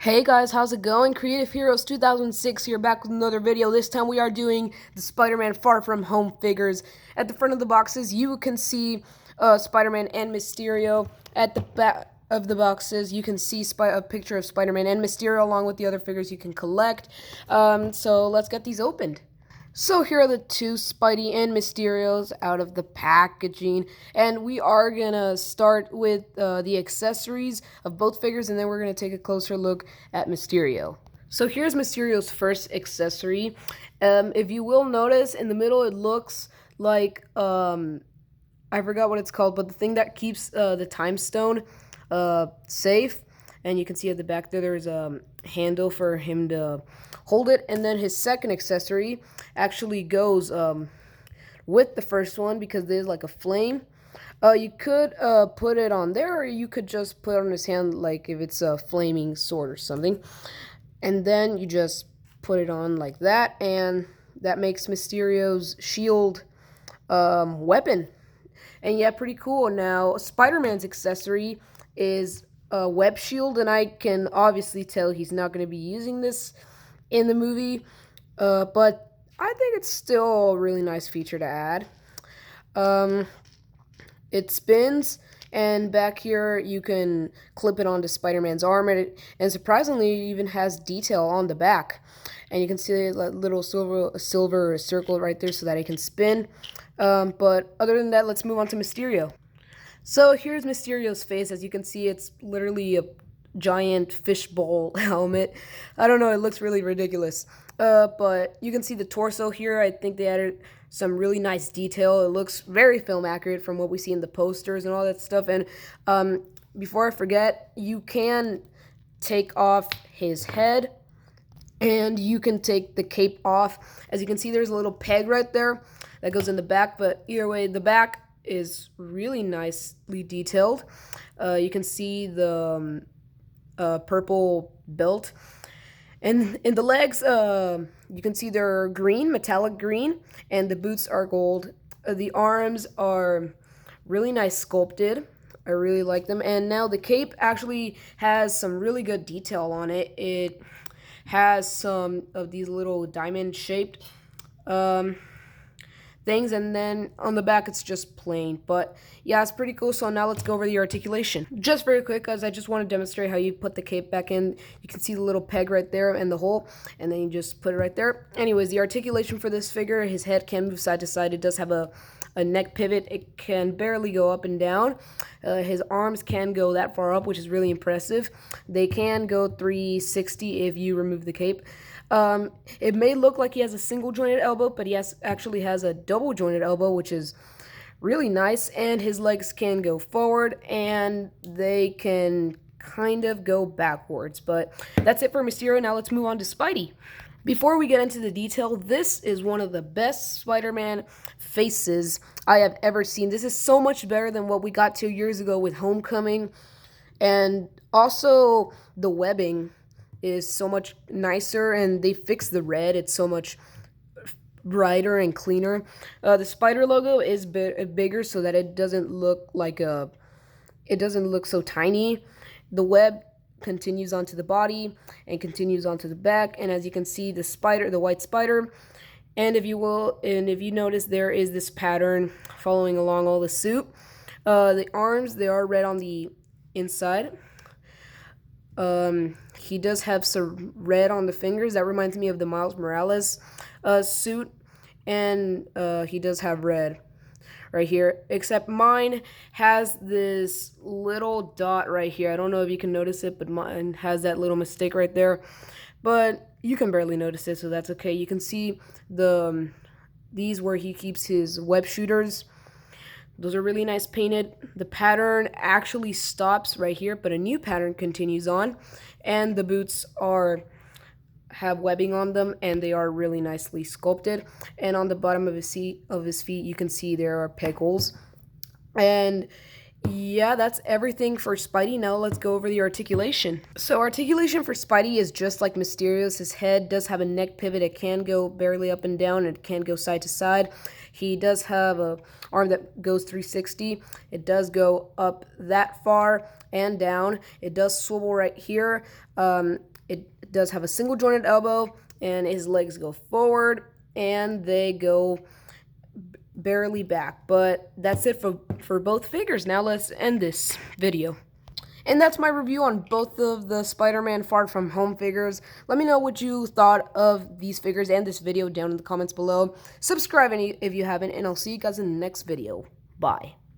Hey guys, how's it going? Creative Heroes 2006 here, back with another video. This time we are doing the Spider-Man Far From Home figures. At the front of the boxes, you can see Spider-Man and Mysterio. At the back of the boxes, you can see a picture of Spider-Man and Mysterio along with the other figures you can collect. So let's get these opened. So here are the two Spidey and Mysterios out of the packaging, and we are gonna start with the accessories of both figures, and then we're gonna take a closer look at Mysterio. So here's Mysterio's first accessory. If you will notice, in the middle it looks like I forgot what it's called, but the thing that keeps the time stone safe. And you can see at the back there's a handle for him to hold it. And then his second accessory actually goes with the first one because there's like a flame. You could put it on there, or you could just put it on his hand, like if it's a flaming sword or something. And then you just put it on like that, and that makes Mysterio's shield weapon. And yeah, pretty cool. Now, Spider-Man's accessory is a web shield, and I can obviously tell he's not going to be using this in the movie, but I think it's still a really nice feature to add. It spins, and back here you can clip it onto Spider-Man's arm, and surprisingly it even has detail on the back. And you can see a little silver circle right there so that it can spin. But other than that, let's move on to Mysterio. So here's Mysterio's face. As you can see, it's literally a giant fishbowl helmet. I don't know, it looks really ridiculous. But you can see the torso here. I think they added some really nice detail. It looks very film accurate from what we see in the posters and all that stuff. And before I forget, you can take off his head, and you can take the cape off. As you can see, there's a little peg right there that goes in the back, but either way, the back is really nicely detailed. You can see the purple belt, and in the legs, you can see they're green, metallic green, and the boots are gold. The arms are really nice sculpted. I really like them. And now the cape actually has some really good detail on it. It has some of these little diamond shaped things, and then on the back it's just plain. But yeah, it's pretty cool. So now let's go over the articulation just very quick, because I just want to demonstrate how you put the cape back in. You can see the little peg right there and the hole, and then you just put it right there. Anyways, the articulation for this figure, his head can move side to side. It does have a neck pivot. It can barely go up and down. His arms can go that far up, which is really impressive. They can go 360 if you remove the cape. It may look like he has a single jointed elbow, but he actually has a double jointed elbow, which is really nice. And his legs can go forward, and they can kind of go backwards. But that's it for Mysterio. Now let's move on to Spidey. Before we get into the detail, this is one of the best Spider-Man faces I have ever seen. This is so much better than what we got 2 years ago with Homecoming. And also, the webbing is so much nicer, and they fixed the red. It's so much brighter and cleaner. The spider logo is bigger so that it doesn't look like it doesn't look so tiny. The web continues onto the body and continues onto the back, and as you can see, the white spider, and if you notice, there is this pattern following along all the suit. The arms, they are red on the inside. He does have some red on the fingers. That reminds me of the Miles Morales suit, and he does have red right here, except mine has this little dot right here. I don't know if you can notice it, but mine has that little mistake right there, but you can barely notice it, so that's okay. You can see these where he keeps his web shooters. Those are really nice painted. The pattern actually stops right here, but a new pattern continues on, and the boots have webbing on them, and they are really nicely sculpted. And on the bottom of his feet, you can see there are peg holes. And Yeah, that's everything for Spidey. Now let's go over the articulation. So articulation for Spidey is just like Mysterio's. His head does have a neck pivot. It can go barely up and down. It can go side to side. He does have a arm that goes 360. It does go up that far and down. It does swivel right here. It does have a single jointed elbow, and his legs go forward and they go barely back. But that's it for both figures. Now let's end this video. And that's my review on both of the Spider-Man Far From Home figures. Let me know what you thought of these figures and this video down in the comments below. Subscribe if you haven't, and I'll see you guys in the next video. Bye.